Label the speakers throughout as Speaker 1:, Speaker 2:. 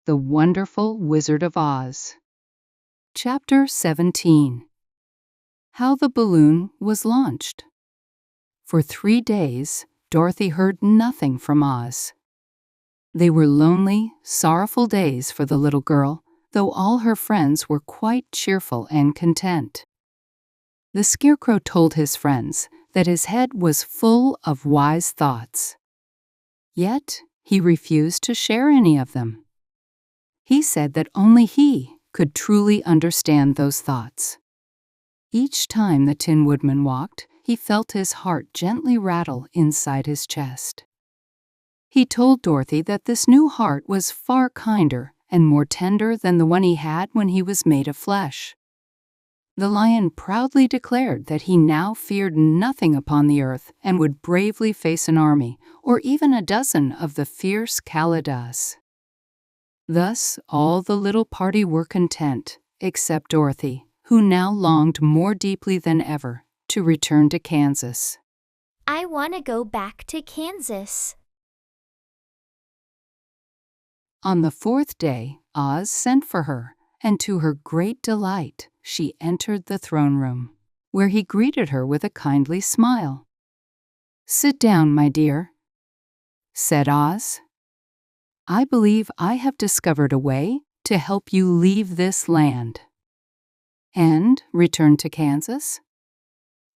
Speaker 1: The Wonderful Wizard of Oz. Chapter 17. How the Balloon Was Launched. For 3 days, Dorothy heard nothing from Oz. They were lonely, sorrowful days for the little girl, though all her friends were quite cheerful and content. The Scarecrow told his friends that his head was full of wise thoughts. Yet, he refused to share any of them. He said that only he could truly understand those thoughts. Each time the Tin Woodman walked, he felt his heart gently rattle inside his chest. He told Dorothy that this new heart was far kinder and more tender than the one he had when he was made of flesh. The lion proudly declared that he now feared nothing upon the earth and would bravely face an army, or even a dozen of the fierce Kalidas. Thus, all the little party were content, except Dorothy, who now longed more deeply than ever to return to Kansas.
Speaker 2: I want to go back to Kansas.
Speaker 1: On the 4th day, Oz sent for her, and to her great delight, she entered the throne room, where he greeted her with a kindly smile. "Sit down, my dear," said Oz. "I believe I have discovered a way to help you leave this land." "And return to Kansas?"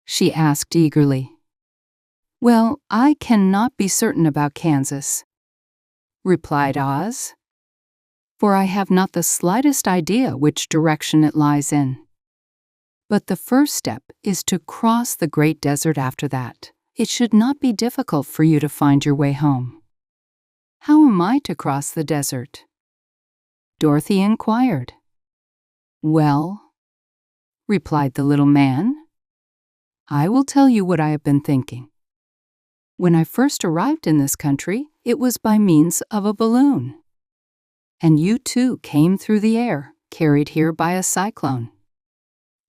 Speaker 1: she asked eagerly. "Well, I cannot be certain about Kansas," replied Oz, "for I have not the slightest idea which direction it lies in. But the first step is to cross the Great Desert after that. It should not be difficult for you to find your way home." "How am I to cross the desert?" Dorothy inquired. "Well," replied the little man, "I will tell you what I have been thinking. When I first arrived in this country, it was by means of a balloon. And you too came through the air, carried here by a cyclone.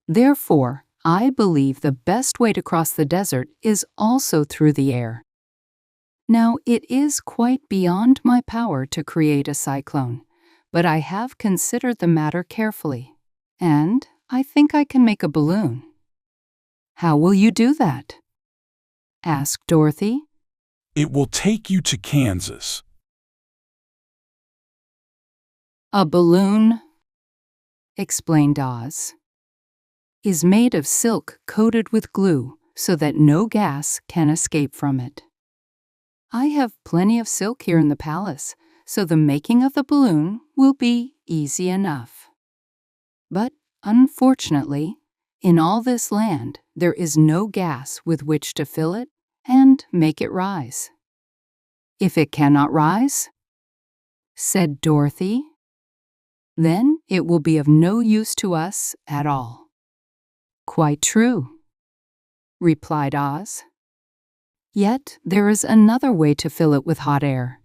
Speaker 1: Therefore, I believe the best way to cross the desert is also through the air. Now, it is quite beyond my power to create a cyclone, but I have considered the matter carefully, and I think I can make a balloon." "How will you do that?" asked Dorothy.
Speaker 3: "It will take you to Kansas."
Speaker 1: "A balloon," explained Oz, "is made of silk coated with glue so that no gas can escape from it. I have plenty of silk here in the palace, so the making of the balloon will be easy enough. But, unfortunately, in all this land, there is no gas with which to fill it and make it rise." "If it cannot rise," said Dorothy, "then it will be of no use to us at all." "Quite true," replied Oz. "Yet there is another way to fill it with hot air.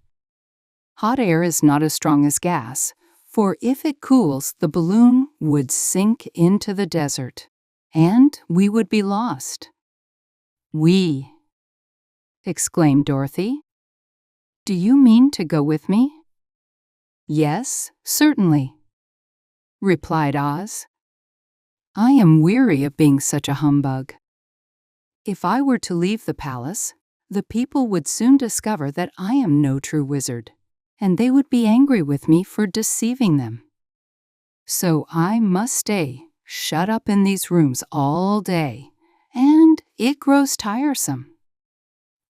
Speaker 1: Hot air is not as strong as gas, for if it cools, the balloon would sink into the desert, and we would be lost." "We!" exclaimed Dorothy. "Do you mean to go with me?" "Yes, certainly," replied Oz. "I am weary of being such a humbug. If I were to leave the palace, the people would soon discover that I am no true wizard, and they would be angry with me for deceiving them. So I must stay shut up in these rooms all day, and it grows tiresome.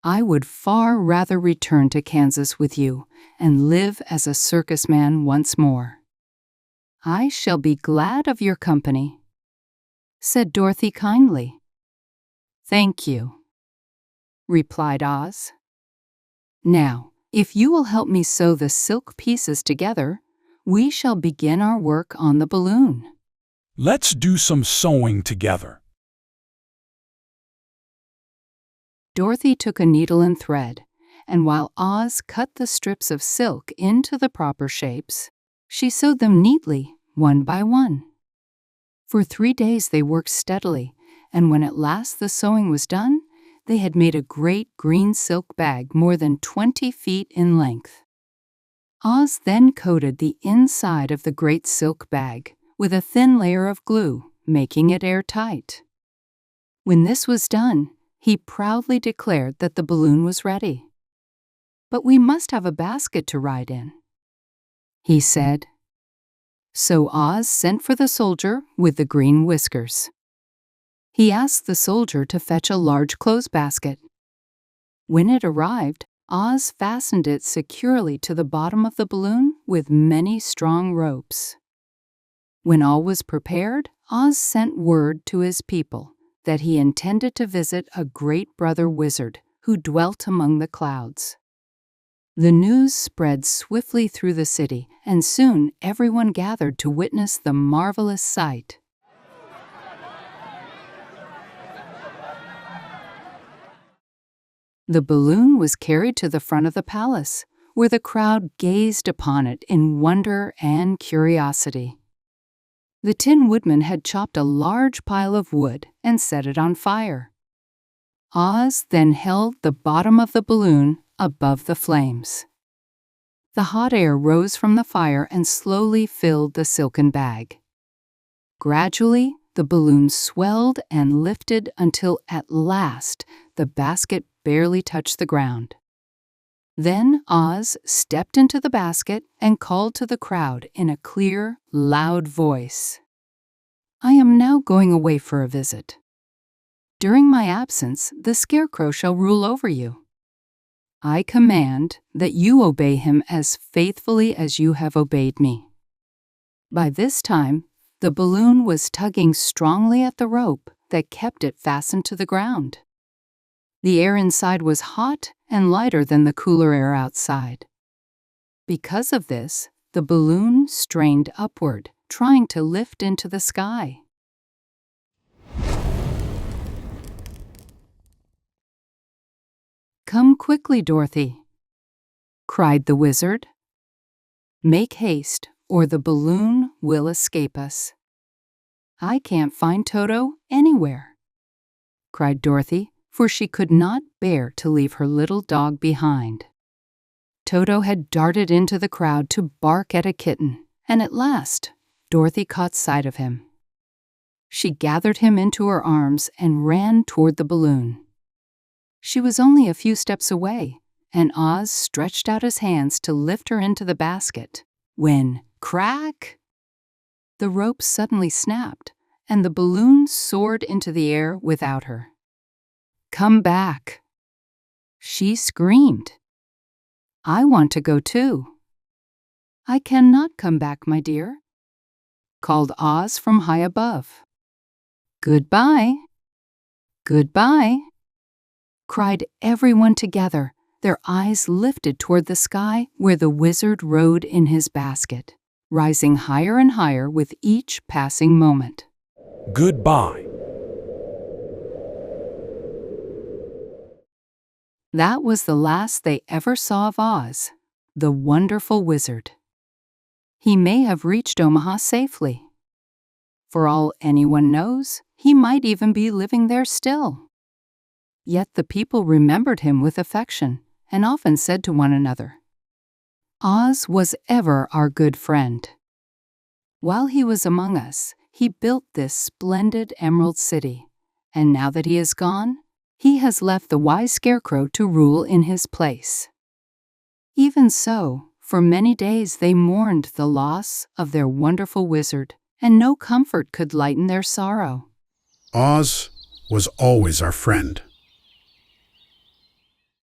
Speaker 1: I would far rather return to Kansas with you and live as a circus man once more." "I shall be glad of your company," said Dorothy kindly. "Thank you," replied Oz. "Now, if you will help me sew the silk pieces together, we shall begin our work on the balloon."
Speaker 3: "Let's do some sewing together."
Speaker 1: Dorothy took a needle and thread, and while Oz cut the strips of silk into the proper shapes, she sewed them neatly, one by one. For 3 days they worked steadily, and when at last the sewing was done, they had made a great green silk bag more than 20 feet in length. Oz then coated the inside of the great silk bag with a thin layer of glue, making it airtight. When this was done, he proudly declared that the balloon was ready. "But we must have a basket to ride in," he said. So Oz sent for the soldier with the green whiskers. He asked the soldier to fetch a large clothes basket. When it arrived, Oz fastened it securely to the bottom of the balloon with many strong ropes. When all was prepared, Oz sent word to his people that he intended to visit a great brother wizard who dwelt among the clouds. The news spread swiftly through the city, and soon everyone gathered to witness the marvelous sight. The balloon was carried to the front of the palace, where the crowd gazed upon it in wonder and curiosity. The Tin Woodman had chopped a large pile of wood and set it on fire. Oz then held the bottom of the balloon above the flames. The hot air rose from the fire and slowly filled the silken bag. Gradually, the balloon swelled and lifted until at last the basket barely touched the ground. Then Oz stepped into the basket and called to the crowd in a clear, loud voice, "I am now going away for a visit. During my absence, the Scarecrow shall rule over you. I command that you obey him as faithfully as you have obeyed me." By this time, the balloon was tugging strongly at the rope that kept it fastened to the ground. The air inside was hot and lighter than the cooler air outside. Because of this, the balloon strained upward, trying to lift into the sky. "Come quickly, Dorothy," cried the wizard. "Make haste, or the balloon will escape us." "I can't find Toto anywhere," cried Dorothy, for she could not bear to leave her little dog behind. Toto had darted into the crowd to bark at a kitten, and at last Dorothy caught sight of him. She gathered him into her arms and ran toward the balloon. She was only a few steps away, and Oz stretched out his hands to lift her into the basket, when, crack! The rope suddenly snapped, and the balloon soared into the air without her. "Come back!" She screamed. "I want to go too." "I cannot come back, my dear," called Oz from high above. "Goodbye! Goodbye!" cried everyone together, their eyes lifted toward the sky where the wizard rode in his basket, rising higher and higher with each passing moment.
Speaker 3: Goodbye.
Speaker 1: That was the last they ever saw of Oz, the wonderful wizard. He may have reached Omaha safely. For all anyone knows, he might even be living there still. Yet the people remembered him with affection and often said to one another, "Oz was ever our good friend." While he was among us, he built this splendid Emerald City, and now that he is gone, he has left the wise Scarecrow to rule in his place. Even so, for many days they mourned the loss of their wonderful wizard, and no comfort could lighten their sorrow.
Speaker 4: Oz was always our friend.